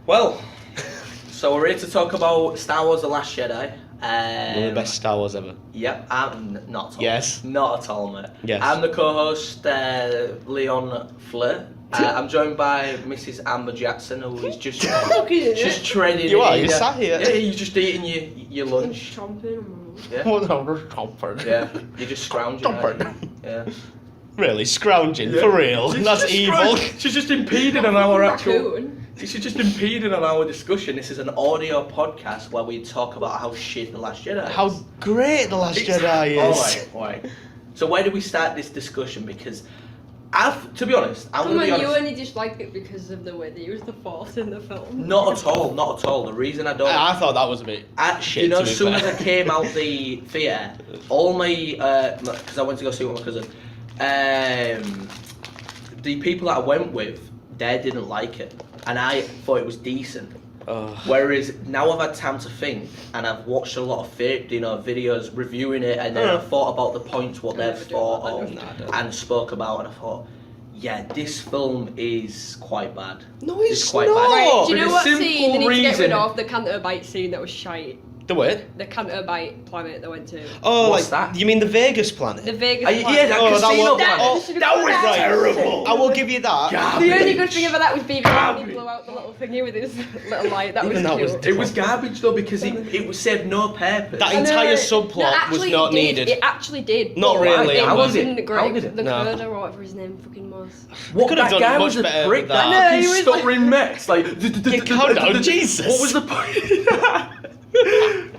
Well, so we're here to talk about Star Wars: The Last Jedi. One of the best Star Wars ever. Yep, I'm not at all. Yes. Not at all, mate. Yes. I'm the co-host, Leon Fleur. I'm joined by Mrs. Amber Jackson, who is just treading. You are. You sat here. Yeah, you're just eating your lunch. Chomping. Yeah. What the chomping? Yeah. You're just scrounging. Chomping. Yeah. Really, scrounging for real? That's evil. She's just impeding on our actual. Raccoon. She's just impeding on our discussion. This is an audio podcast where we talk about how shit The Last Jedi is. How great The Last Jedi is. Alright. So where do we start this discussion? Because to be honest, I'm Come going to be on, honest. you only disliked it because of the way they used the Force in the film. Not at all. The reason I don't... I thought that was a bit shit. You know, to as be soon fair. as I came out the theatre, all my... Because I went to go see it with my cousin. The people that I went with, they didn't like it. And I thought it was decent. Whereas now I've had time to think, and I've watched a lot of videos reviewing it, and then I thought about the points what they've thought of and spoke about, and I thought, yeah, this film is quite bad. No, it's quite not. bad. Right, do you For know the what scene simple they need to get rid reason- of? The Canterbite scene that was shite. The what? The Canterbite planet they went to. Oh, What's like that? you mean the Vegas planet? The Vegas Yeah, planet. that Oh, that casino was- planet. oh, That was right. terrible. I will give you that. Garbage. The only good thing about that was BB when he Garbage. blew out the little thingy with his little light. That was Even that was cute. It was garbage though because it was served no purpose. That I know, entire subplot was actually not it did. needed. It actually did. Not but really, It how was it? wasn't great. How did it? The No. Kurda or whatever his name fucking was. What, could have that done guy much was a better prick. with That that. fucking No, he was stuttering mess. Like, calm down, Jesus. What was the point?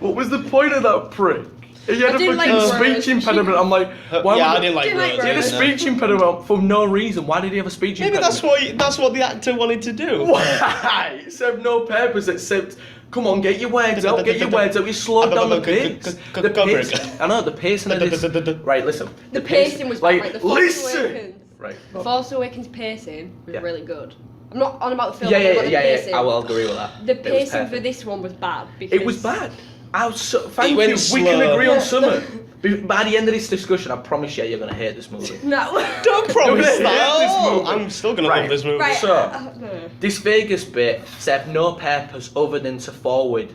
What was the point of that prick? He had I a didn't fucking like speech Rose. impediment. I'm like, why yeah, would I didn't like Didn't like Rose. He had a Rose. speech impediment for no reason. Why did he have a speech Maybe impediment? that's what the actor wanted to do. Why? It served no purpose except, come on, get your words out, get your words out. You slowed down the pace. The pace. I know, the pacing of this. Right, listen. The pacing was bad, like the Force listen. Awakens. Right. The Force Awakens pacing was Yeah. really good. I'm not on about the film. I'm on about the Yeah. pacing. I will agree with that. The It was pacing for perfect. this one was bad because It was bad. Thank you. went We slow. can agree on Yeah. something. By the end of this discussion, I promise you, you're gonna hate this movie. No. Don't promise You're gonna that. hate this Oh, movie. I'm still gonna Right. love this movie. Right. So- no. This Vegas bit served no purpose other than to forward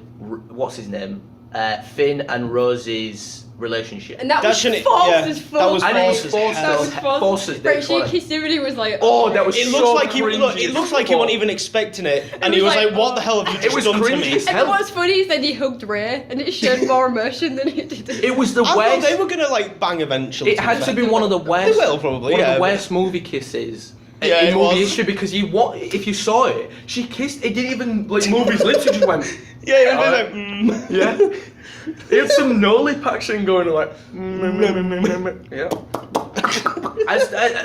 what's his name, Finn and Rose's relationship. And that That was shouldn't- false yeah, as that fuck. was And it was false as false hell. That was as false. false as Right, they she call it. kissed him and he was like, Oh, that was It so looks like he cringy it as looks like he fuck. wasn't even expecting it, and It he was was like, like, "What the hell have you It just was done to cringy me?" as And hell. what's funny is that he hugged Ray and it showed more emotion than it did. It was the I thought worst. they were gonna like bang eventually. It had to be one of the worst. They will probably, One yeah, of the but- worst movie kisses. Yeah, in it movie was. history because if you saw it, she kissed. It didn't even like move his lips. It just went. Yeah, and Alright. then like, Yeah. He had some no lip action going like. Yeah.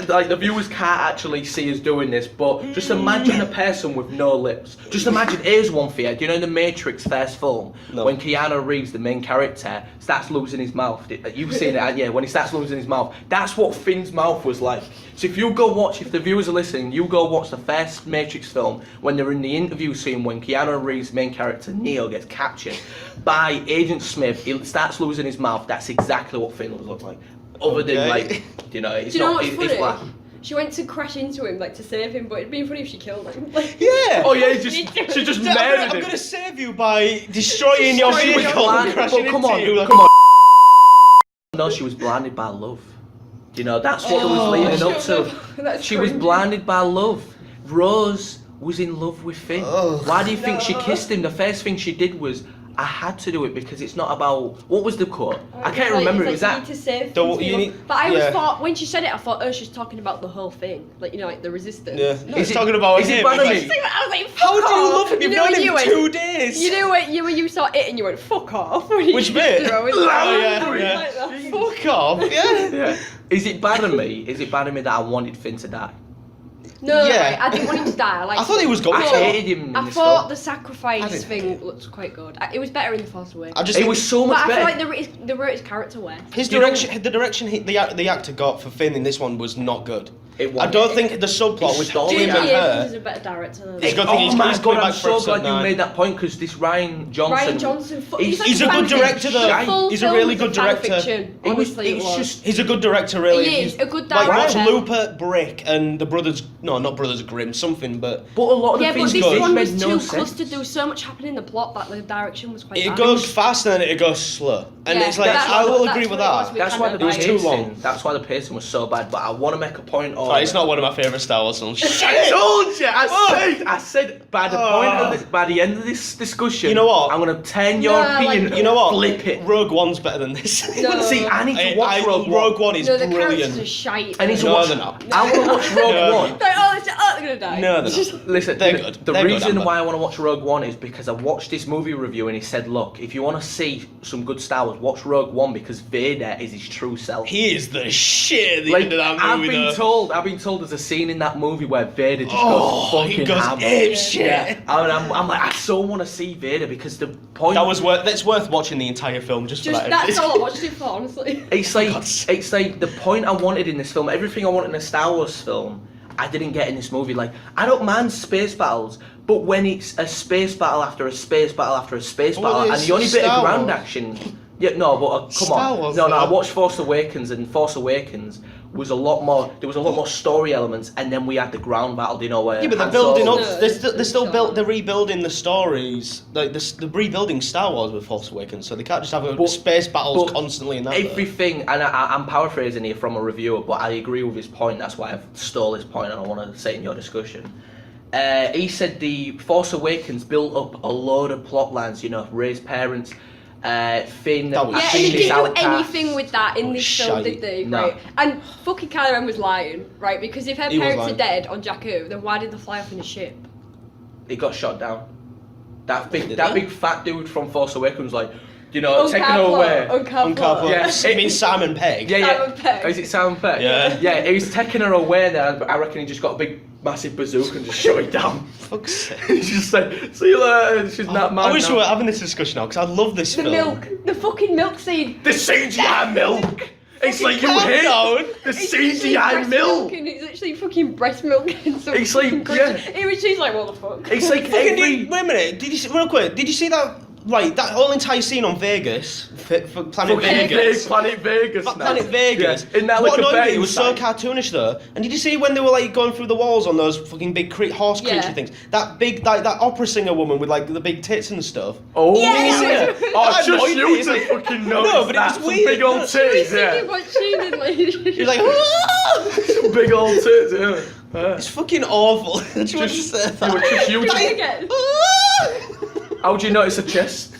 Like the viewers can't actually see us doing this, but just imagine a person with no lips. Just imagine. Here's one for you. Do you know in the Matrix first film No. when Keanu Reeves, the main character, starts losing his mouth? You've seen it, yeah? When he starts losing his mouth, that's what Finn's mouth was like. So if the viewers are listening, you go watch the first Matrix film when they're in the interview scene when Keanu Reeves' main character Neo gets captured by Agent Smith. He starts losing his mouth. That's exactly what Finn would look like. Other than Okay. like, you know, it's Do you know not. what's It's funny? black. She went to crash into him, like to save him, but it'd been funny if she killed him. Like, yeah. Oh yeah, she just I'm murdered gonna him. save you by destroying your Destroying vehicle your and van. crashing But come into on, you. come on. No, she was blinded by love. You know, that's what it was leading up to. That's She was cringy. blinded by love. Rose was in love with Finn. Oh. Why do you think she No. kissed him? The first thing she did was, I had to do it because it's not about. What was the quote? I can't remember. It was You that. need to save Don't- things you for need- But I always yeah. thought when she said it, I thought, oh, she's talking about the whole thing, like you know, like the resistance. Yeah. No, Is it's it- talking about is it him. bad It's of like, me? I was like, fuck how do you off. love him? You've know known when him you for went- 2 days. You know when you saw it and you went, fuck off. When you Which just bit? throw it. Oh, I yeah, was yeah. like that. Fuck off. Yeah. Yeah. Is it bad of me? Is it bad of me that I wanted Finn to die? No, Yeah. right, I didn't want him to die. I thought he was going I to. hated him in I this thought film. the I sacrifice didn't thing looked quite good. It was better in The Force Awakens. I just It think was so much But I better. feel like they wrote his character well. his You know- direction, the direction the actor got for Finn in this one was not good. It I wasn't. don't think the subplot with stole him it. and J.J. Abrams her. is a better director than He's that. got- I think Oh my he's god, coming I'm back for so episode glad you 9. made that point because this Ryan Johnson. He's a good director though. Full He's a film really is good fan director. fiction. Honestly, it It's was. just He's a good director, really. He is, He's- a good Like, watch director. Looper, Brick, and the Brothers... No, not Brothers Grimm, something, but... But a lot of the Yeah, but things this he did one made was no too sense. clustered. There was so much happening in the plot that the direction was quite It bad. goes fast and then it goes slow. And Yeah, it's like, that's I what- will that's agree with what it was that. with That's why the It was too pacing. long. That's why the pacing was so bad. But I want to make a point on. Right, it's not one of my favourite Star Wars films. I Shit! told you. I said by the point Oh. of this, by the end of this discussion. You know what? I'm gonna turn your No, like- opinion. You know what? Flip it. Rogue One's better than this. No. See, I need to watch Rogue One. Rogue One is No, the characters are brilliant. shite. I need to No, watch. they're not. I want to watch Rogue No. One. Like, oh, they're gonna die. No, they're not. Listen, They're the, good. the They're good, reason Amber. why I want to watch Rogue One is because I watched this movie review and he said, look, if you want to see some good Star Wars, watch Rogue One because Vader is his true self. He is the shit at the Like, end of that I've movie, been though. told there's a scene in that movie where Vader just Oh, goes fucking he goes ham. ape shit. Yeah, I'm like, I so want to see Vader because the point. That's worth watching the entire film just for Just that. that's all I watched it for, honestly. It's like God's sake. it's like the point I wanted in this film. Everything I wanted in a Star Wars film, I didn't get in this movie. Like I don't mind space battles, but when it's a space battle after a space battle after a space Well, battle, and it's the only bit of Star ground Wars. action. Yeah, no, but come Star on, Wars, no, I though. watched Force Awakens, and Force Awakens was a lot more. There was a lot more story elements, and then we had the ground battle. You know where? Yeah, but they're Han building Solo- up. No, They're still sure. built. They're rebuilding the stories. Like they're rebuilding Star Wars with Force Awakens, so they can't just have But- space battles but constantly in that. though. Everything, and I'm paraphrasing here from a reviewer, but I agree with his point. That's why I've stole his point, and I want to say it in your discussion. He said the Force Awakens built up a load of plot lines. You know, Rey's parents, Finn, That was Yeah, and Finn they is didn't do outcast. anything with that in Oh, this film, shite. did they? No. Right. And fucking Kylo Ren was lying, right? Because if her He was parents are lying. dead on Jakku, then why did they fly off in a ship? He got shot down. That Did big fat dude from Force Awakens, like, you know, taking her Uncaplo, away. Uncaplo. Yeah. You mean Simon Pegg? Yeah, yeah. Simon Pegg. Is it Simon Pegg? Yeah. Yeah, he was taking her away there, but I reckon he just got a big, massive bazooka and just shot it down. Fuck's sake. He's just like, see you later. She's not mad I wish now. we were having this discussion now because I love this The film. milk, the fucking milk scene. The CGI milk. It's like you calm hate down. the It's literally CGI breast milk. and it's literally fucking breast milk and some It's like, fucking yeah. crunchy- It was just like, what the fuck? It's like Fucking every. wait a minute. Did you see, real quick? Did you see that? Like that whole entire scene on Vegas, for Planet Fucking Vegas. Planet Vegas. now. Planet Vegas. Yeah. In that What like a annoyed me, betting it was so site. cartoonish though. And did you see when they were like going through the walls on those fucking big horse creature Yeah. things? That big, like that opera singer woman with like the big tits and stuff. Oh, Yeah, Did you see yeah. it? Oh, That just annoyed you me. to It's like- fucking notice No, but it that. was Some weird. big old She She was titties, singing, yeah. but she didn't like. You're like, "Ah!" Some big old tits, yeah. Yeah. It's fucking awful. I just want to Just- say you were that. just you. Try again. Ah! How do you notice a chest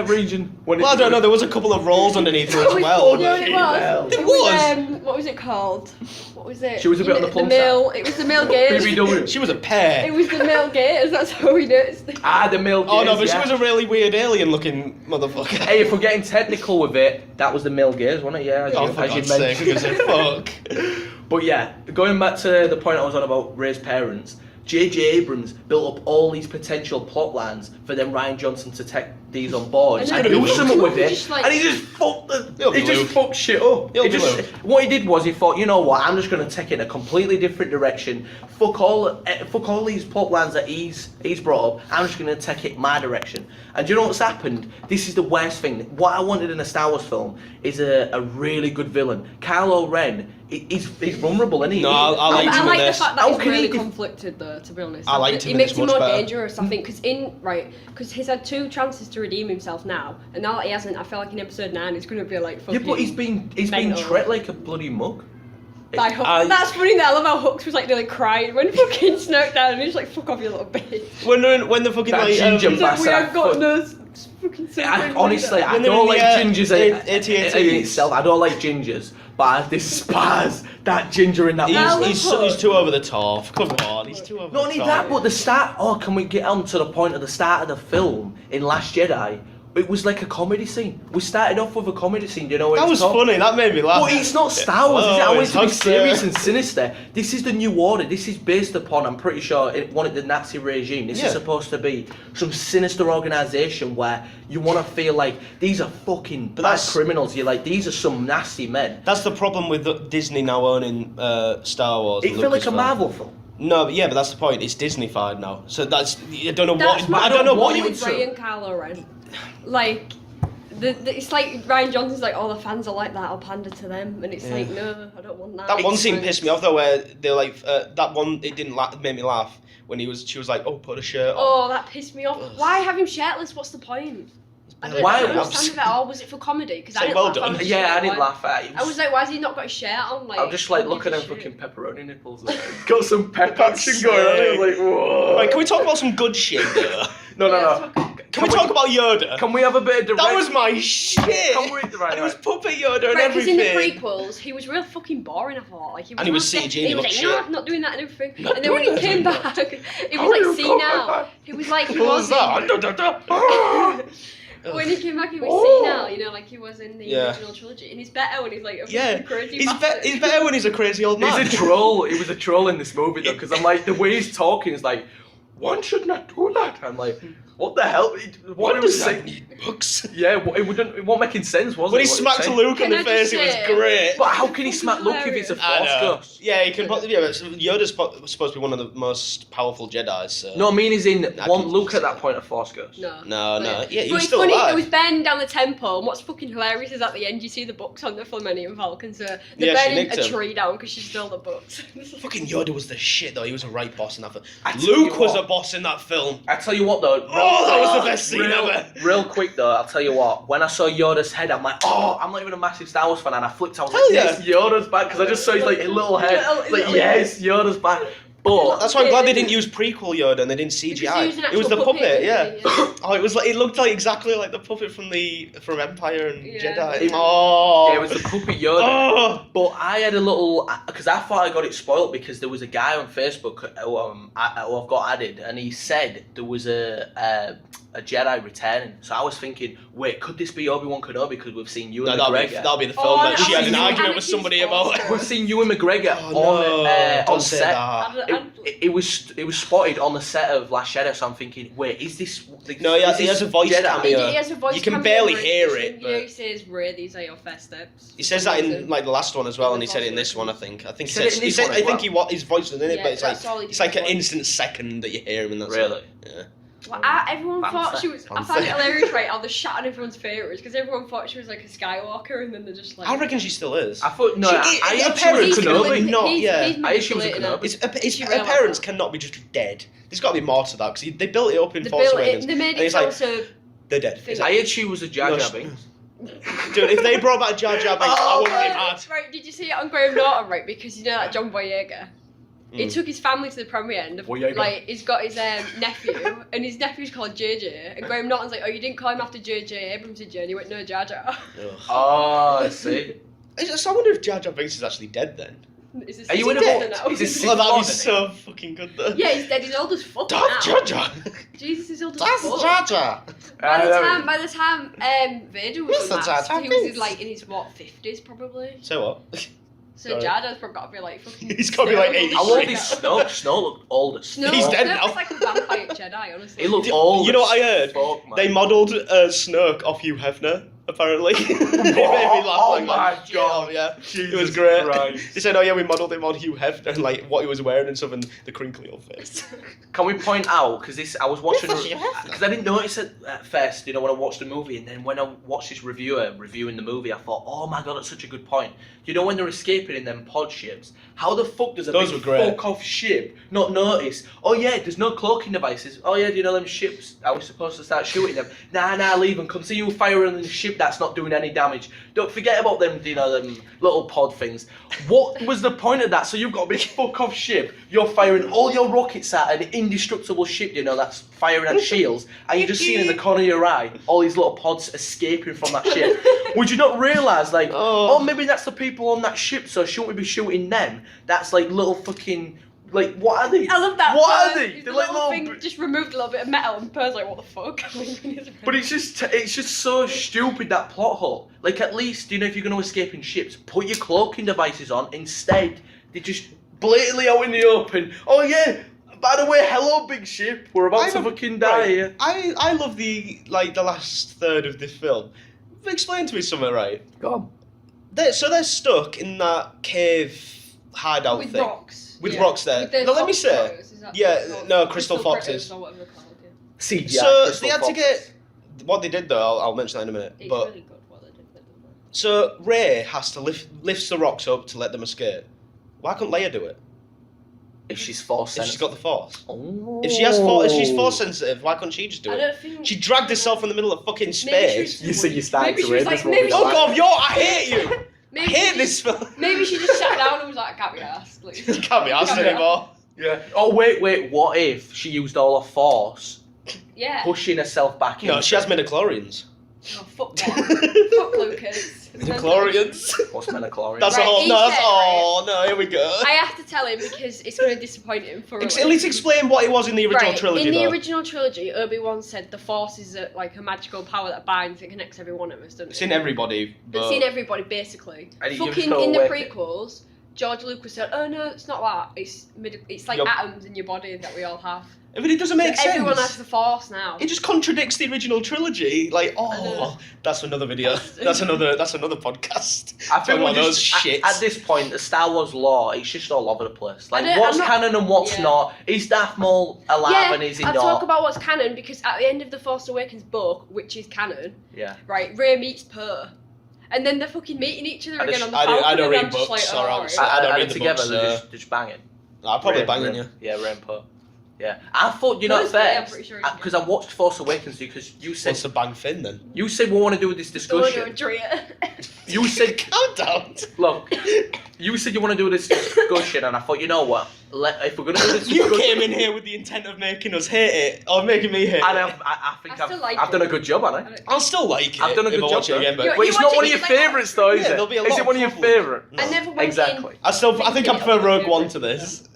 region? When Well, I don't know. There was a couple of rolls underneath her as well. You know what it was? There It was. what was it called? What was it? She was a bit on the plum male. It was the male gaze. BBW. She was a pear. It was the male gaze. That's how we noticed it. Ah, the male gaze. Oh no, but yeah. she was a really weird alien-looking motherfucker. Hey, if we're getting technical with it, that was the male gaze, wasn't it? Yeah, as Oh, you, for as you God's sake, who gives a mentioned. fuck? But yeah, going back to the point I was on about Rey's parents, J.J. Abrams built up all these potential plot lines for then Ryan Johnson to take these on board And and, then do Luke something with it, just like- and he just fucked It'll the, be he just Luke. fucked shit up. It'll He be just, Luke. what he did was he thought, you know what, I'm just gonna take it in a completely different direction. Fuck all these plot lines that he's brought up. I'm just gonna take it my direction. And do you know what's happened? This is the worst thing. What I wanted in a Star Wars film is a really good villain. Kylo Ren, he's vulnerable, isn't he? No, I liked I him in like the this. fact that How he's can he really def- conflicted though, to be honest. I liked him It in makes this him much more better. dangerous, I think, because he's had 2 chances to redeem himself now, and now that he hasn't, I feel like in episode 9 he's gonna be like Yeah, fucking. but he's been mental. treated like a bloody mug. By Hux. I- That's funny that I love how Hux was like nearly crying when fucking Snoke down, and he's like, "Fuck off, you little bitch." When the fucking That like ginger He's like, "We bastard, have got fuck. no fucking." Honestly, I When they're don't in like the, gingers AT-ATs. in itself. I don't like gingers, but I despise that ginger in that Now movie. He's too over the top. Come on, he's too over Not the only top. that, but the start. Oh, can we get on to the point of the start of the film in Last Jedi it was like a comedy scene. We started off with a comedy scene, you know. Where That was funny. That made me laugh. But it's not Star Wars, is it? I want it to be it's serious and sinister. This is the New Order. This is based upon, I'm pretty sure, one of the Nazi regime. This is supposed to be some sinister organisation where you want to feel like these are fucking bad criminals. You're like, these are some nasty men. That's the problem with Disney now owning Star Wars. It felt like a Marvel film. No, but that's the point. It's Disney-fied now. So I don't know That's what. I don't know what you would with Rey and Kylo Ren. Like, it's like Ryan Johnson's like, oh, the fans are like that, I'll pander to them, and it's like, no, I don't want that. That one scene pissed me off though, where they're like, that one, it didn't make me laugh when she was like, oh, put a shirt on. Oh, that pissed me off. Why have him shirtless? What's the point? I don't understand it at all. Was it for comedy? Because I didn't laugh. Done. Yeah, I didn't laugh at it. I was like, why has he not got his shirt on? Like, I'm just like looking at fucking pepperoni nipples. Got some pep action going on. I was like, whoa. Right, can we talk about some good shit here? No. Can we talk about Yoda? Can we have a bit of direct... That was my shit! Can we... Right, and it was puppet Yoda and because everything. in the prequels, he was real fucking boring, I thought. Like, he was CG, he was like, shit. no, I'm not doing that and everything. And then when he came back, he was like, see now. He was like, he was when he came back, he was senile, you know, like he was in the original trilogy. And he's better when he's like a crazy he's better when he's a crazy old man. He's a troll. He was a troll in this movie, though, because I'm like, the way he's talking is like, one should not do that. I'm like, what the hell? What does that need books? Yeah, it wasn't making sense, was it? When he smacked Luke in the face, it was great. But how can he smack Luke if it's a Force ghost? Yeah, he can. Yeah, but Yoda's supposed to be one of the most powerful Jedi's. So. No, I mean, he's in one Luke at that point a Force ghost. No. Yeah, he but was it's still funny, alive. there was burning down the temple, and what's fucking hilarious is at the end you see the books on the Millennium Falcon, so they're burning a tree down because she stole the books. Fucking Yoda was the shit though. He was a right boss in that film. Luke was a boss in that film. I tell you what though. That was the best scene ever. Real quick though, I'll tell you what. When I saw Yoda's head, I'm like, oh, I'm not even a massive Star Wars fan, and I flipped. I was like, yes, Yoda's back, because I just saw his like little head. Like, yes, Yoda's back. But that's why I'm glad they didn't use prequel Yoda and they didn't CGI. It was the puppet, yeah. Oh, it looked like exactly like the puppet from Empire and Jedi. Yeah, it was the puppet Yoda. Oh. But I had a little, because I thought I got it spoiled because there was a guy on Facebook who I've got added, and he said there was a Jedi returning. So I was thinking, wait, could this be Obi-Wan Kenobi? Because we've seen Ewan McGregor. That'll be the film that she had an argument with somebody about. We've seen Ewan McGregor on set. It was spotted on the set of Last Jedi, so I'm thinking, wait, is this... No, he has a voice cameo. He has a voice you can cameo barely hear it. But... he says, Ray, these are your first steps. He says that in like the last one as well, and he said it in this one, I think. I think his voice was in it, but it's like an instant second that you hear him, and that's really? Yeah. Well, everyone thought she was. I found it hilarious, right? How they shot on everyone's favourites because everyone thought she was like a Skywalker, and then they're just like. I reckon she still is. I thought I thought she was a Kenobi. I thought she was a Kenobi. Her parents cannot be just dead. There's got to be more to that because they built it up in Force Awakens. They made it so. They're dead. I heard she was a Jar Jar Binks. Dude, if they brought back Jar Jar Binks, I wouldn't be mad. Right? Did you see it on Graham Norton? Right, because you know that John Boyega. He took his family to the premiere and like he's got his nephew and his nephew's called JJ and Graham Norton's like, oh, you didn't call him after JJ Abrams did you? And he went, no, Jar Jar. Oh, I see. So I wonder if Jar Jar Binks is actually dead then. Are you in a book? That'd be so fucking good though. Yeah, he's dead. He's old as fuck. Darth Jar Jar. Jesus, he's old as That's fuck. Jar Jar. By the time Vader was unmasked, he was like in his 50s probably. So what? So Jar Jar's probably got to be like fucking. He's got to be like 80. How old is Snoke? Snoke looked old as Snoke. He's dead now. now. Like a vampire Jedi, honestly. He looked old. You know what I heard? They modelled Snoke off Hugh Hefner. Apparently, it made me laugh. Oh my god! Yeah, Jesus it was great. Christ. They said, "Oh yeah, we modelled him on Hugh Hefner and like what he was wearing and stuff, and the crinkly old face." Can we point out because I was watching because I didn't notice it at first, you know, when I watched the movie, and then when I watched this reviewer reviewing the movie, I thought, oh my god, that's such a good point. You know when they're escaping in them pod ships, how the fuck does a big fuck off ship not notice? Oh yeah, there's no cloaking devices. Oh yeah, do you know them ships? Are we supposed to start shooting them? Nah, leave them. Continue firing on the ship that's not doing any damage. Don't forget about them, you know, them little pod things. What was the point of that? So you've got a big fuck off ship, you're firing all your rockets at an indestructible ship, you know, that's firing at shields, and you're just seeing in the corner of your eye all these little pods escaping from that ship. Would you not realise, like, oh, maybe that's the people on that ship, so shouldn't we be shooting them? That's like little fucking Like, what are they? I love that. What are they? The They're like little little. thing just removed a little bit of metal, and Pearl's like, what the fuck? But it's just so stupid, that plot hole. Like, at least, you know, if you're going to escape in ships, put your cloaking devices on. Instead, they just blatantly out in the open. Oh yeah, by the way, hello big ship. We're about to fucking die here. I love the last third of this film. Explain to me something, right? Go on. They're stuck in that cave hideout with thing. rocks. With rocks there. With the Now let me fox say, crows, is that yeah, what it's called? no, crystal foxes. critters or whatever they're called, yeah. CGI. So Crystal they had to Foxes. get what they did though. I'll mention that in a minute. It's But really good what they did with them. so Rey has to lifts the rocks up to let them escape. Why couldn't Leia do it? If she's force If she's got the Force. Oh. If she's Force sensitive, why couldn't she just do I it? don't think She dragged herself in the middle of fucking Maybe she space. was- You see, you started Maybe to she was read this like, maybe movie. Oh god, I hate you. I maybe hate she this film. Maybe she just sat down and was like, I can't be asked. Like, Can't be asked Can't be anymore. Yeah. Oh wait. What if she used all her force, yeah. pushing herself back in? No, she has midichlorians. Oh, fuck them. Fuck Lucas. Midichlorians. What's midichlorians? That's Right, a whole. he No, that's said, no. Here we go. I have to tell him because it's going to disappoint him for At least explain what it was in the original trilogy. In the though. original trilogy, Obi-Wan said the Force is like a magical power that binds and connects every one of us, doesn't it? It's in everybody. It's in everybody, basically. And you just Fucking go in the away. prequels, George Lucas said, "Oh no, it's not that. It's like Yup. atoms in your body that we all have. But it doesn't make So sense. everyone has the Force now." It just contradicts the original trilogy. Like, oh, that's another video. That's another podcast. I think Talking we're about those just shits. at this point, the Star Wars lore, it's just all over the place. Like, I don't- what's I'm not- canon and what's yeah. not? Is Darth Maul alive Yeah, and is he I'll not? talk about what's canon because at the end of the Force Awakens book, which is canon, Yeah. right, Rey meets Poe. And then they're fucking meeting each other And again the on the I don't- Falcon, I don't and read I'm just books, like, or oh, else- right. I don't and read the together, books, they're just banging. I'll probably Rey- bang on Rey- you. Yeah, Rey and Poe. Yeah, I thought Poe's gay, I'm pretty sure he's because I watched Force Awakens because you said What's the bang Finn then? we want to do this discussion. You said Calm down. look, you said you want to do this discussion, and I thought, you know what? If we're gonna do this You discussion, came in here with the intent of making us hate it, or making me hate it. and I think I still like I've done it. a good job, haven't I? I'll still like it. I've done a if good I job. watch it again, but You're- But it's you not watch one it, of your it's like- favourites, though, is Yeah, it? there'll be a Is lot it of one of your problems. favourite? No. I never went Exactly. I think I prefer Rogue One to this.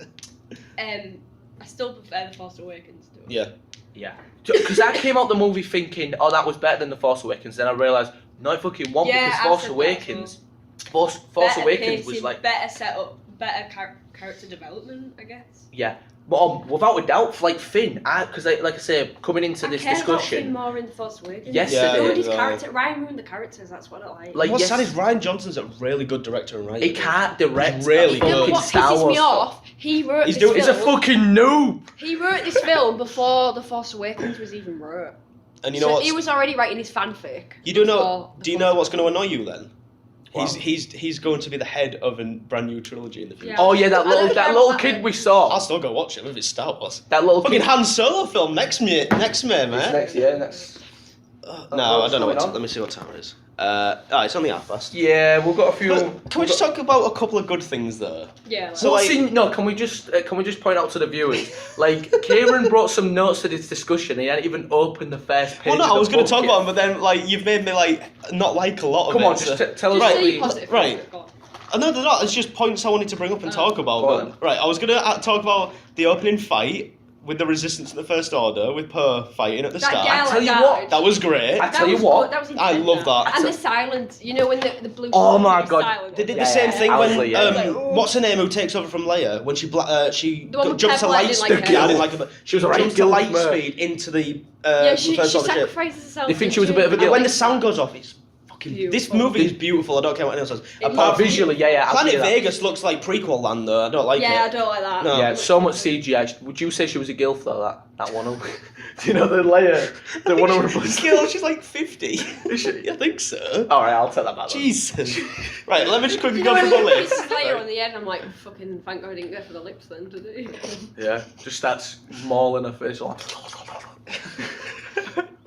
I still prefer the Force Awakens to it. Yeah. Yeah. Because I came out the movie thinking, oh, that was better than The Force Awakens. Then I realised, no, it fucking wasn't, Yeah, because I Force said that Awakens. as well. Force Better Awakens was pacing, like, better setup, better character development, I guess. yeah. But without a doubt, like Finn, because like I say, coming into this I care about Finn discussion, more in the Force Awakens. Yes, Yeah, He ruined yeah, his yeah. character. Ryan ruined the characters. That's what I like. Like, What's yes. sad is Ryan Johnson's a really good director and writer. he can't direct Really a good. No, but fucking what Star pisses Wars me film. off, he wrote He's this doing- He's film. a fucking noob. He wrote this film before The Force Awakens was even wrote. And you know So what? he was already writing his fanfic. You do know? before The Do you Force know what's going to annoy you then? Wow. He's going to be the head of a brand new trilogy in the future. Yeah. Oh yeah, I don't care that about little that kid bit. we saw. I'll still go watch it if it's Star Wars. That little Fucking kid. Han Solo film next May, man. Next year, next. No, I don't know what's what. going on? Let me see what time it is. It's only half past. Yeah, we've got a few. But can we just talk about a couple of good things though? Yeah. So, What's like- no, can we just point out to the viewers? Like, Kieran brought some notes to this discussion. He hadn't even opened the first page. Well, no, of I the was going to book talk yet. about them, but then like you've made me like not like a lot of Come it. on, so- just tell us. Just Right, say positive. right. Go on. No, they're not. It's just points I wanted to bring up and talk about. Go on. But, right, I was going to talk about the opening fight with the Resistance and the First Order, with Poe fighting at the That start. girl I tell you died. what, That was great. I tell you was what, good, that was I intense, love that. And the silence, you know, when the blue. Oh my was God. silent. They did Yeah, the same yeah, thing I was when like, yeah. Like, ooh. what's her name who takes over from Leia when she The one with jumps to Pepper, I light didn't speed. like her. Yeah, I didn't like her. But She was a right jumps to guilt, light man. speed into the Yeah, she First Order ship. sacrifices herself. They think she was a didn't bit of a And when guilt. the sound goes off, it's fucking. This Beautiful. movie is beautiful. I don't care what anyone says. It Apart from visually, yeah, I'll Planet give you that. Vegas looks like prequel land though. I don't like Yeah, I it. don't like that. No. Yeah, so much CGI. Would you say she was a gilf though? That one. Do you know the layer? The one who replaced. Girl, she's like 50. Is she? I think so. All right, I'll take that back. then. Jesus. Right, let me just quickly You go know, through when the he list. kisses later on the end, I'm like, fucking, thank God I didn't go for the lips then, did he? Yeah, just starts mauling her face. Like,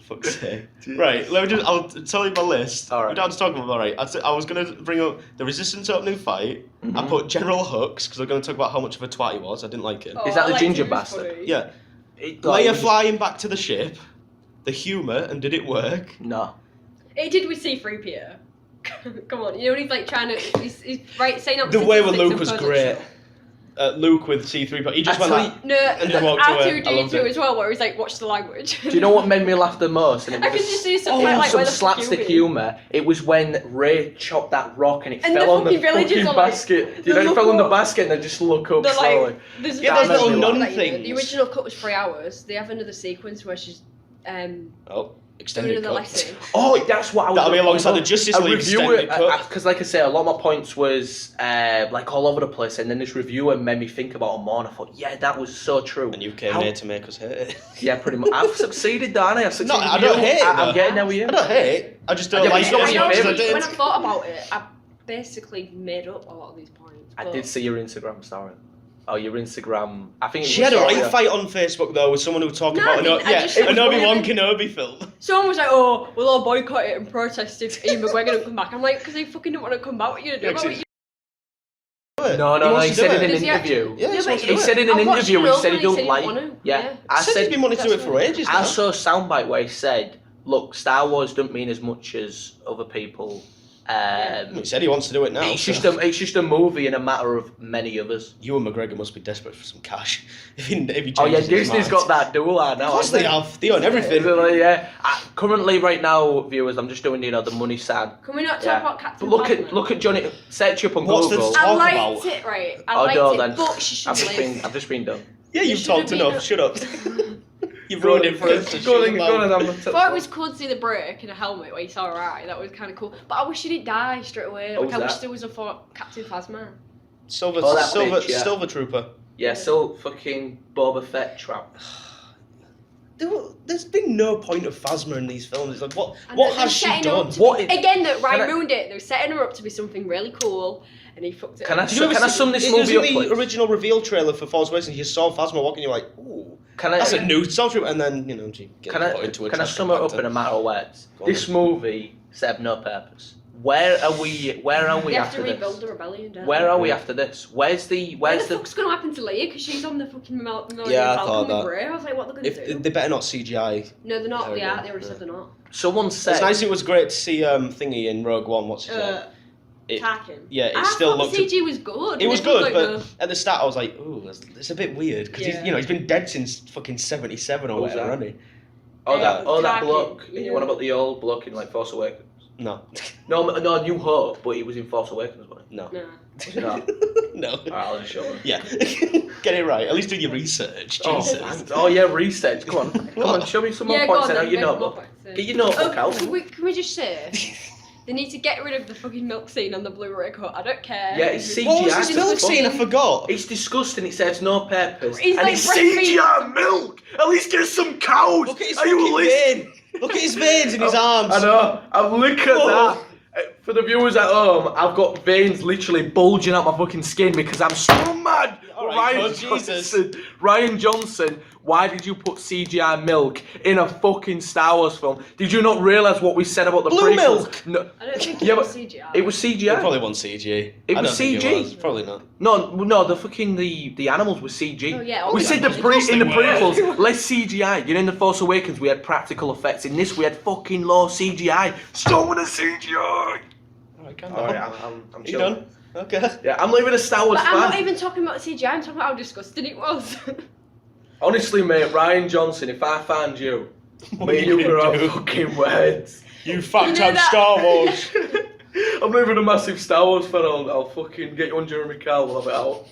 Fuck's sake. Right, I'll tell you my list. All right. We don't have to talk about it, right? I was going to bring up the Resistance opening fight. Mm-hmm. I put General Hux, because I'm going to talk about how much of a twat he was. I didn't like him. Oh, Is that I the liked ginger him, he was bastard? funny. Yeah. it, Leia it was- flying back to the ship. The humour, and did it work? No. It did with C-3PO. Come on, you know when he's like trying to, he's right saying out The way with 66 Luke was and great. Poe's Luke with C-3PO. He just went like, no, and just walked away. R2D2 as well, where he's like, watch the language. Do you know what made me laugh the most? And it I was can just see something like some where the slapstick humour. It was when Ray chopped that rock and it fell on the fucking basket. You know, it fell on the basket and they just look up slowly. There's those little nun things. The original cut was 3 hours. They have another sequence where she's extended cut. Lesson. Oh, that's what I was. That'll be alongside the Justice League extended cut. Because, like I say, a lot of my points was like all over the place, and then this reviewer made me think about it more. And I thought, yeah, that was so true. And you came here to make us hate it. Yeah, pretty much. I've succeeded, Danny. I've succeeded. No, I don't hate it. I'm getting there with you. I don't hate it. I just don't like it. When I thought about it, I basically made up a lot of these points. I did see your Instagram story. Oh, your Instagram. I think she had a right fight on Facebook though with someone who was talking about an Obi-Wan Kenobi film. Someone was like, "Oh, we'll all boycott it and protest if Ian McGregor don't come back." I'm like, "Because they fucking don't want to come back. What are you gonna do?" No. He said in an interview. He said in an interview. He said he don't like. Yeah, I said he's been wanting to do it for ages. I saw a soundbite where he said, "Look, Star Wars don't mean as much as other people." He said he wants to do it now. It's just a movie in a matter of many others. Ewan McGregor must be desperate for some cash. if he Disney's got that dual R now. Of course they have. They own everything. Yeah. Currently, right now, viewers, I'm just doing the money side. Can we not talk about Captain Phasma? Look at Johnny. Search up on Google. I liked it, right? I liked it, but she should live. I've just been done. Yeah, you've talked enough. Shut up. You've ruined it for us. Go on. I thought it was cool to see the break in a helmet where you saw her eye. That was kind of cool. But I wish she didn't die straight away. Like, I wish there was a Captain Phasma. Silver Trooper. Yeah, so fucking Boba Fett trap. There's been no point of Phasma in these films. It's like, what has she done? Again, that Ryan ruined it. They're setting her up to be something really cool, and he fucked it. Can I sum this movie up, please? The original reveal trailer for Force Awakens, you saw Phasma walking, you're like, ooh, that's a new Stormtrooper, and then, she gets put into a Can I sum it up in a matter of words? This movie served no purpose. Where are we after this? They have to rebuild the rebellion, don't Where are we after this? Where's the fuck's going to happen to Leia? Because she's on the fucking Falcon with Rey. I was like, what are they going to do? They better not CGI. No, they're not. They already said they're not. Someone said... It's nice, it was great to see Thingy in Rogue One. What's his name? Talkin. Yeah, it still looked... the CG was good. It was good, but at the start I was like, ooh, it's a bit weird. Because he's been dead since fucking 77 or whatever, hasn't he? That bloke. You want about the old bloke in like Force Awakens? No, New Hope, but he was in Force Awakens, wasn't he? No. No. Alright, I'll just show him. Yeah. Get it right. At least do your research. Jesus. Oh yeah, research. Come on, show me some more points then out your notebook. Get your notebook out. Can we just say they need to get rid of the fucking milk scene on the Blu-ray cut. I don't care. Yeah, it's CGI. What was this milk scene? I forgot. It's disgusting. It serves no purpose. It's CGI milk. At least get some cows. Look at his vein. Look at his veins in his arms. I know. Look at that. For the viewers at home, I've got veins literally bulging out my fucking skin because I'm so mad. Ryan Johnson, why did you put CGI milk in a fucking Star Wars film? Did you not realise what we said about the Blue prequels? Milk? No. I don't think it was CGI. It was CGI. It probably wasn't CG. It was CG. Probably not. No, the animals were CG. Oh, yeah, we said in the prequels, less CGI. You know, in The Force Awakens, we had practical effects. In this, we had fucking low CGI. Stop with the CGI. Alright, I'm you done? Okay. Yeah, I'm leaving a Star Wars fan. I'm not even talking about the CGI, I'm talking about how disgusting it was. Honestly, mate, Ryan Johnson, if I found you, me and you were on fucking words. You fucked up Star Wars. I'm not even a massive Star Wars fan. I'll fucking get you on Jeremy Kyle. We'll have it out.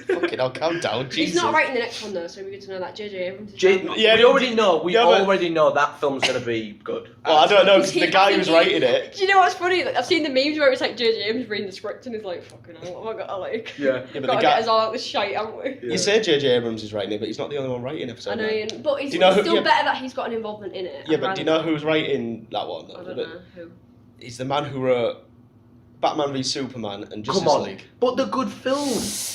Fucking, I'll calm down. Jesus. He's not writing the next one though, so we get to know that J.J. Abrams. We already know. We already know that film's gonna be good. Well, I don't know because the guy who's writing it. Do you know what's funny? Like, I've seen the memes where it's like J.J. Abrams reading the script and he's like, "Fucking hell, what have I got to like?" Yeah, but the guy get us all out this shite, haven't we? Yeah. You say J.J. Abrams is writing it, but he's not the only one writing it. I know, but it's still better that he's got an involvement in it. Yeah, but do you know who's writing that one? I don't know who. He's the man who wrote Batman v Superman and Justice League. But the good films.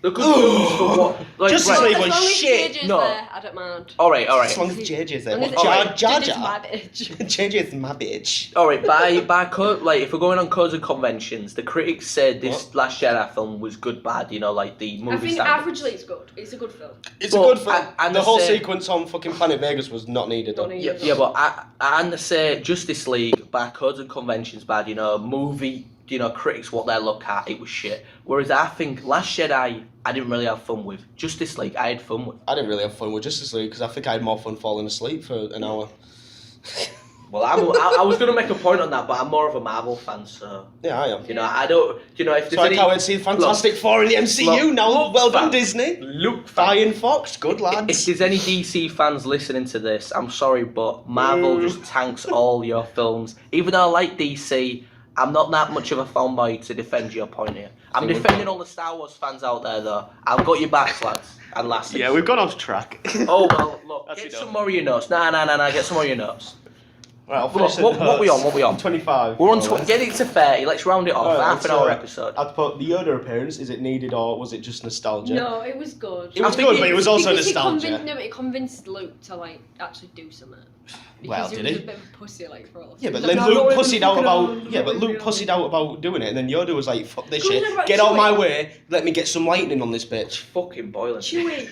The good films for what? Like, Justice League was shit. No, I don't mind. All right. As long as JJ's there. JJ's my bitch. JJ's my bitch. All right. By code, like if we're going on codes and conventions, the critics said this Last Jedi film was good, bad. You know, like the movie. I think averagely it's good. It's a good film. It's a good film. And the whole sequence on fucking Planet Vegas was not needed. Yeah, but I say Justice League by codes and conventions bad. You know, movie critics what they look at, it was shit. Whereas I think Last Jedi, I didn't really have fun with. Justice League, I had fun with. I didn't really have fun with Justice League because I think I had more fun falling asleep for an hour. Well, I was going to make a point on that, but I'm more of a Marvel fan, so... Yeah, I am. I don't... if there's so I can't wait to see Fantastic Four in the MCU now. Well done, Disney. Ryan Fox, good lads. If there's any DC fans listening to this, I'm sorry, but Marvel just tanks all your films. Even though I like DC, I'm not that much of a fanboy to defend your point here. I'm defending all the Star Wars fans out there, though. I've got your backs, lads. And last. Yeah, we've gone off track. Oh, well, look, get some more of your notes. Nah, get some more of your notes. Right, I'll finish what we on? 25. We're on get it to 30. Let's round it off. Half an hour episode. I'd put the Yoda appearance. Is it needed or was it just nostalgia? No, it was good. It was good, but it was also nostalgia. It convinced Luke to actually do something. Well, did he? He was a bit of a pussy for all. Yeah, but then Luke pussied out about. Yeah, but Luke pussied out about doing it, and then Yoda was like, "Fuck this shit! Get out of my way! Let me get some lightning on this bitch." Fucking boiling. Chewie.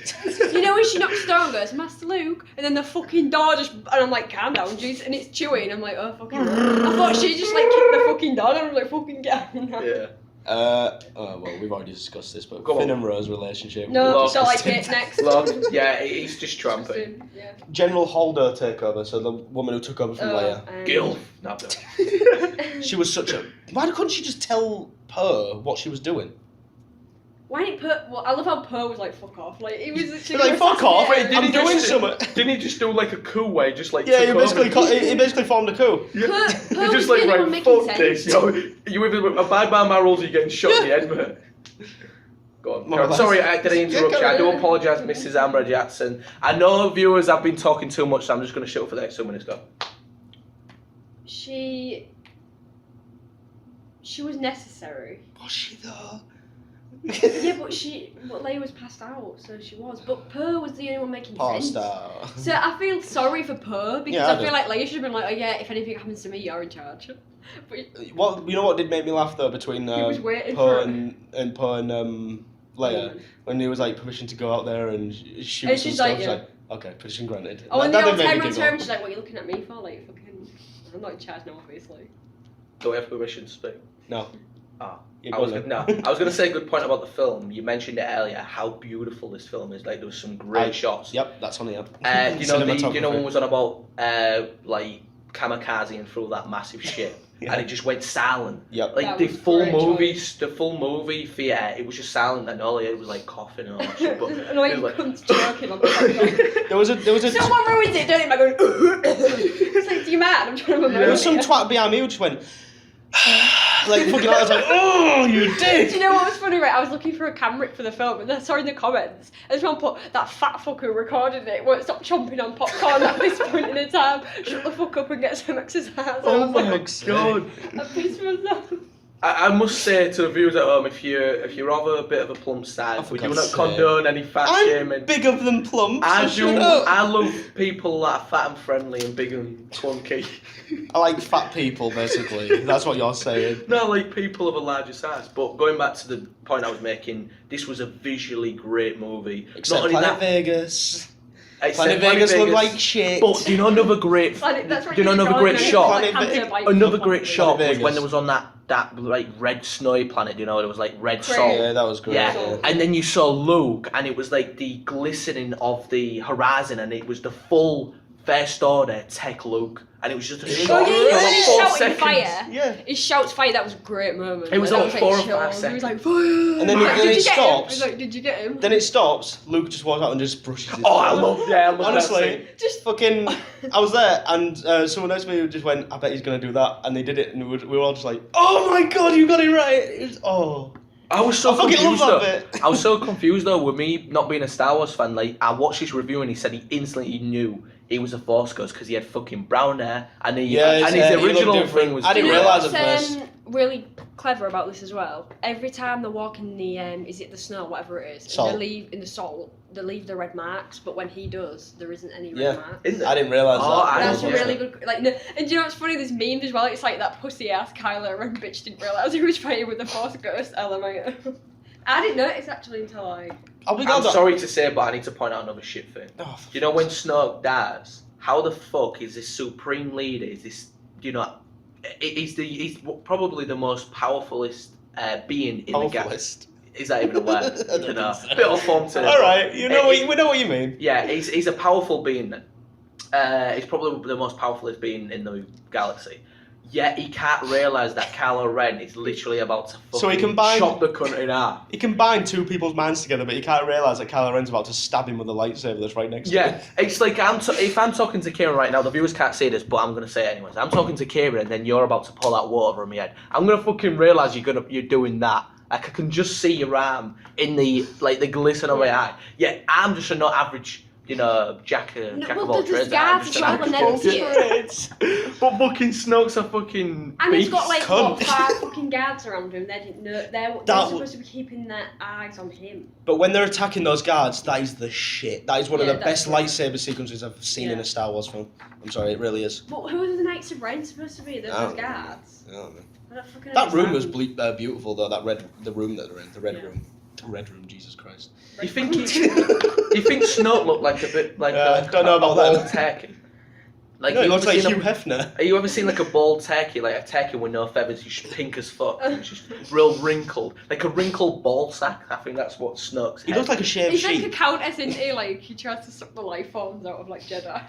When she knocks the door and goes, "Master Luke," and then the fucking door just, and I'm like, "Calm down, jeez," and it's Chewie, and I'm like, "Oh fucking." I thought she just kicked the fucking door, and I was like, "Fucking get out." Yeah. Well, we've already discussed this, but Finn and Rose relationship. No, don't like it. Next. Yeah, he's just tramping. Yeah. General Holdo takeover, so the woman who took over from Leia. Gil. She was such a. Why couldn't she just tell Poe what she was doing? Why didn't Poe? Well, I love how Poe was like, "Fuck off!" Like he was like, "Fuck off!" Wait, I'm doing something. Didn't he just do like a coup way? Just like he basically formed a coup. Poe he just like, right, fuck this, yo. You either abide by my rules or you're getting shot in the head, mate. Go on. Sorry, did I interrupt you? I do apologise, Mrs. Amber Jackson. I know viewers have been talking too much, so I'm just going to shut up for the next 2 minutes. Go. She was necessary. Was she though? Yeah, but Leia was passed out, so she was. But Poe was the only one making sense. Out. So I feel sorry for Poe because I feel like Leia should have been like, "Oh yeah, if anything happens to me, you're in charge." But you know what did make me laugh though between Poe and Leia when he was like permission to go out there and shoot and stuff. She's like, okay, permission granted. Oh, and the old time on term, she's like, "What are you looking at me for? Like, fucking, I'm not in charge now, obviously." Do we have permission to speak? No. I was going to say a good point about the film. You mentioned it earlier, how beautiful this film is. Like, there was some great shots. Yep, that's on the one was on about like kamikazing through that massive ship, and it just went silent. Yep. Like the full movie theatre, it was just silent, and all it was like coughing and all that shit. But and like cunts joking on the there was a someone ruins it, don't it? By going, it's like, do you mad? I'm trying to remember. There was some twat behind me who just went. Like fucking I was like, "Oh, you did!" Do you know what was funny, right? I was looking for a camera for the film, and I saw in the comments, and someone put, "That fat fucker who recorded it won't stop chomping on popcorn at this point in the time. Shut the fuck up and get some exercise." Oh my god! I pissed myself. I must say to the viewers at home, if you're rather a bit of a plump size, we do not condone any fat shaming. I'm bigger than plump. I love people that are fat and friendly and big and clunky. I like fat people, basically. That's what you're saying. No, like people of a larger size. But going back to the point I was making, this was a visually great movie. Except not Planet Vegas. Planet Vegas looked like shit. But do you know another great shot? Another great shot was when there was on that like red snowy planet. You know, there was like red salt. Yeah, that was great. Yeah, and then you saw Luke, and it was like the glistening of the horizon, and it was the full First Order tech Luke, and it was just a shot. Oh yeah, fire. Yeah, he shouts fire. That was a great moment. It was like 4 or 5 seconds. He was like fire. And then it stops. Like, did you get him? Then it stops. Luke just walks out and just brushes his. I love honestly, just fucking. I was there, and someone next to me just went, "I bet he's gonna do that," and they did it, and we were all just like, "Oh my god, you got it right!" I was so confused though. I was so confused though with me not being a Star Wars fan. Like I watched his review and he said he instantly knew he was a Force ghost because he had fucking brown hair and his original thing was. I didn't realise at first. Really clever about this as well. Every time they walk in the is it the snow, whatever it is, salt. And they leave in the salt. They leave the red marks, but when he does, there isn't any red marks. I didn't realise that. That's really good. Like, no, and do you know what's funny? There's memes as well. It's like that pussy ass Kylo Ren bitch didn't realise he was fighting with the Force ghost element. I didn't notice actually until I'm sorry to say, but I need to point out another shit thing. Do you know when Snoke dies? How the fuck is this supreme leader? Is this he's probably the most powerfulest being in the galaxy. Is that even a word? You know, so. Bit of form to it. All right, we know what you mean. Yeah, he's a powerful being. He's probably the most powerfulest being in the galaxy. Yet he can't realise that Kylo Ren is literally about to fucking chop the cunt in half. He can bind two people's minds together, but he can't realise that Kylo Ren's about to stab him with a lightsaber that's right next to him. Yeah, it's like if I'm talking to Kieran right now, the viewers can't see this, but I'm going to say it anyways. I'm talking to Kieran and then you're about to pull that water over my head. I'm going to fucking realise you're doing that. Like, I can just see your arm in the glisten of my eye. Yeah, I'm just a not average... You know, Jack of all trades. But fucking Snoke's a fucking and beast. he's got like what, 5 fucking guards around him. They didn't know they're supposed to be keeping their eyes on him. But when they're attacking those guards, that is the shit. That is one of the best lightsaber sequences I've seen in a Star Wars film. I'm sorry, it really is. But who are the Knights of Ren supposed to be? Those guards. I don't know. That room was beautiful though. The room that they're in, the red room. The red room, Jesus Christ. Do you think Snoke looked like a bit like don't know about bald turkey? Like no, he looks like Hugh Hefner. Have you ever seen like a bald turkey, like a turkey with no feathers, just pink as fuck, and just real wrinkled, like a wrinkled ball sack? I think that's what Snoke's. He looks like a shaved sheep. He's like a countess, isn't he? Like he tries to suck the life forms out of like Jedi.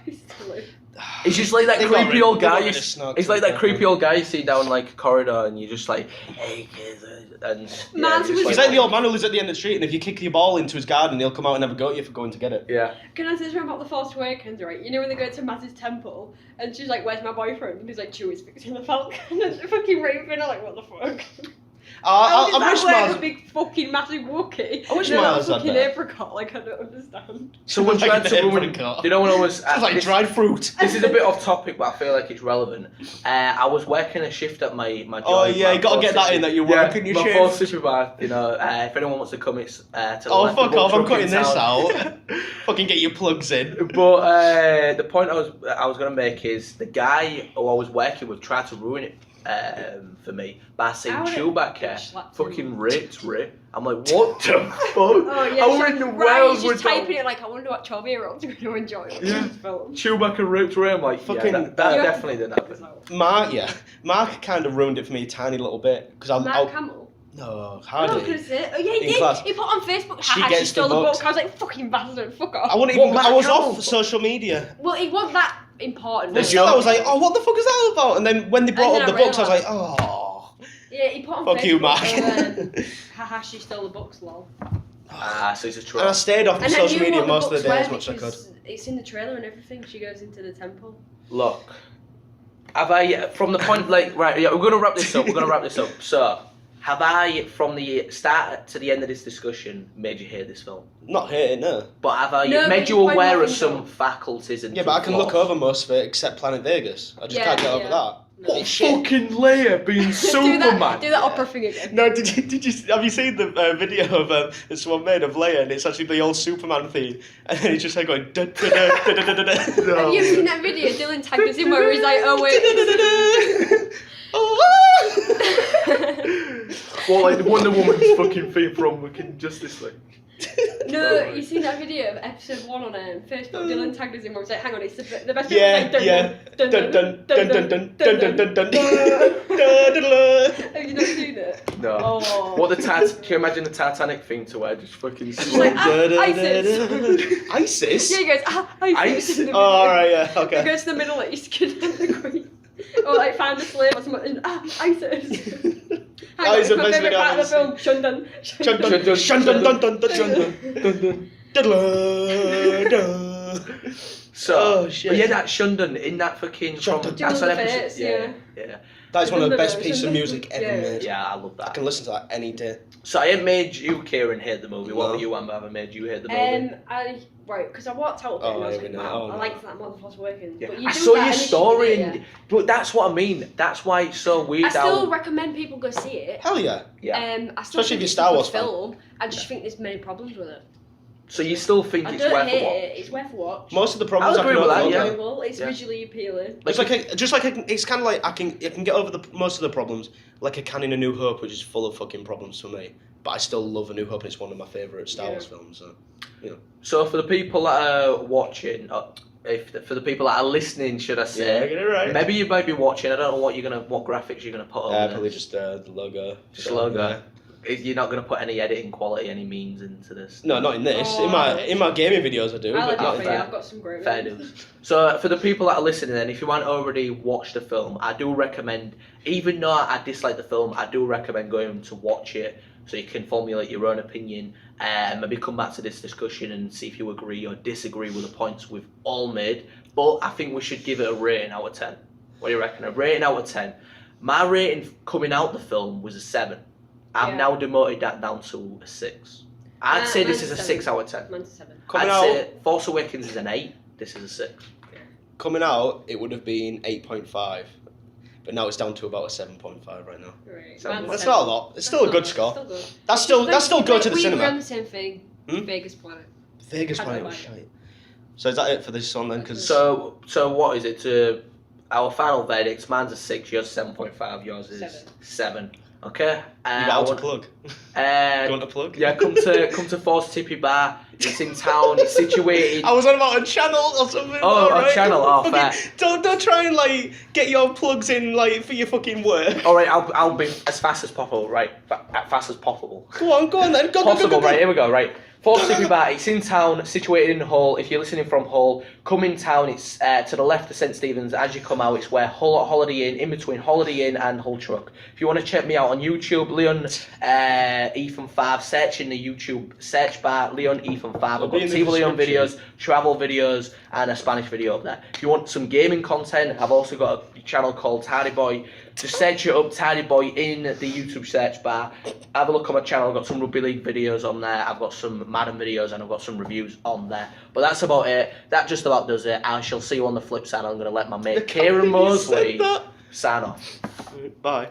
He's just like that creepy old guy. He's like that creepy old guy you see down like a corridor, and you're just like, hey kids, and he's like the old man who lives at the end of the street, and if you kick your ball into his garden, he'll come out and have a go at you for going to get it. Yeah. Can I say something about the Force Awakens, right? You know when they go to Maz's temple, and she's like, "Where's my boyfriend?" And he's like, "Chewie's fixing the Falcon," and the fucking Raven are like, "What the fuck?" I wish Miles a big fucking massive Wookiee. I wish Miles had fucking that. apricot. Like I don't understand. Someone tried to ruin. You know when I was like dried fruit. This is a bit off topic, but I feel like it's relevant. I was working a shift at my job. Oh yeah, you gotta get that in that you're working your shift. My full supervisor. You know, if anyone wants to come, it's to the left. Fuck off! I'm cutting this out. Fucking get your plugs in. But the point I was gonna make is the guy who I was working with tried to ruin it. For me, by saying Chewbacca fucking raped Ray. I'm like, what the fuck? Oh, yeah, How in the world he's just typing it like, I wonder what 12-year-olds are going to enjoy this film. Chewbacca raped Ray. I'm like, fucking, that definitely didn't happen. Mark kind of ruined it for me a tiny little bit. Mark Hamill? No, hardly. I was going to say, he did. He put on Facebook, she stole the book. I was like, fucking bastard, fuck off. I was off social media. Well, he wasn't that important. I was like, oh, what the fuck is that about? And then when they brought up the books, I was like, oh. Yeah, he put on fuck Facebook. You, Mark. Haha, she stole the books, lol. So he's a troll. And I stayed off of social media most of the day as much as I could. It's in the trailer and everything. She goes into the temple. Look, have I, from the point, like, right, yeah, we're going to wrap this up. So, have I, from the start to the end of this discussion, made you hate this film? Not hate it, no. But have I made you aware of some faculties and but I can look over most of it except Planet Vegas. I just can't get over that. No. What fucking Leia being Superman? Do that opera thing again. No, did you have you seen the video of that someone made of Leia, and it's actually the old Superman theme, and then it's just like going da da da da da da da. Have you seen that video? Dylan tagged us in where he's like, oh wait. Well, like the Wonder Woman's fucking theme from fucking Justice League. No, you seen that video of episode 1 on Facebook? Dylan tagged us in where he's like, hang on, it's the best. Yeah. Dun dun dun dun dun dun dun dun dun dun. Have you not seen it? No. Oh. What can you imagine the Titanic thing to where just fucking like, ISIS. ISIS? Yeah, he goes, ISIS. Oh, alright, yeah, okay. He goes to the Middle East, kidnap the Queen. Or like find a slave or something. ISIS. That is the my best favourite video part of the film. Shundun. So, but yeah, that Shundun in that fucking that's an episode. Yeah. That's one of the best pieces of music ever made. Yeah, I love that. I can listen to that any day. So I ain't made you, Kieran, hate the movie. What about you, Amber? Have I made you hate the movie? Because I walked out of it and I was like, wow, I liked that more than Force Awakens. Yeah. But I saw your story, but that's what I mean. That's why it's so weird. I still recommend people go see it. Hell yeah. Yeah. I still Especially if think you're Star Wars film. I just think there's many problems with it. So you still think I it's don't worth hate a watch? it. It's worth a watch. Most of the problems I'll agree with that, It's yeah. enjoyable. It's Yeah. visually appealing. It's it's kind of like I can get over most of the problems, like I can in A New Hope, which is full of fucking problems for me. But I still love A New Hope, and it's one of my favourite Star Wars films. So, you know. So for the people that are watching, for the people that are listening, should I say? Yeah, get it right. Maybe you might be watching. I don't know what graphics you're gonna put on. Probably just the logo. Just logo. You're not going to put any editing quality, any memes into this. No, not in this. In my gaming videos, I do. I'll but edit not for in you. that. I've got some great Fair ones. dues. So for the people that are listening, then, if you haven't already watched the film, I do recommend. Even though I dislike the film, I do recommend going to watch it so you can formulate your own opinion and maybe come back to this discussion and see if you agree or disagree with the points we've all made. But I think we should give it a rating out of 10. What do you reckon? A rating out of 10. My rating coming out the film was a 7. I've now demoted that down to a 6. I'd say this is a 6 out of 10. Mine's a 7. I'd say Force Awakens is an 8. This is a 6. Coming out, it would have been 8.5. But now it's down to about a 7.5 right now. Right. So That's not a lot. It's still a good score. Still good. That's still good to the We agree on cinema. the same thing. Vegas Planet. Vegas I don't Planet like was shite. So is that it for this one then? Cause So what is it? Our final verdict, mine's a 6, yours 7.5, yours is 7. Okay. you got to plug. Do you want a plug? Yeah, come to Force Tippy Bar. It's in town. It's situated. I was on about a channel or something. Oh, a alright? channel. Oh, Fucking- fair. Don't try and like get your plugs in like for your fucking work. All right, I'll be as fast as possible. Right, fast as possible. Go on then. Go. Right, here we go. Right. Force Tippy Bar, it's in town, situated in Hull. If you're listening from Hull, come in town. It's to the left of St Stephen's. As you come out, it's where Holiday Inn, in between Holiday Inn and Hull Truck. If you want to check me out on YouTube, Leon Ethan 5, search in the YouTube search bar, Leon Ethan 5. I've got TV Leon videos, travel videos, and a Spanish video up there. If you want some gaming content, I've also got a channel called Tardy Boy. Just search it up, Tardy Boy, in the YouTube search bar. Have a look on my channel. I've got some rugby league videos on there. I've got some Madden videos, and I've got some reviews on there. But that's about it. That just about does it. I shall see you on the flip side. I'm going to let my mate Kieran Mosley sign off. Bye.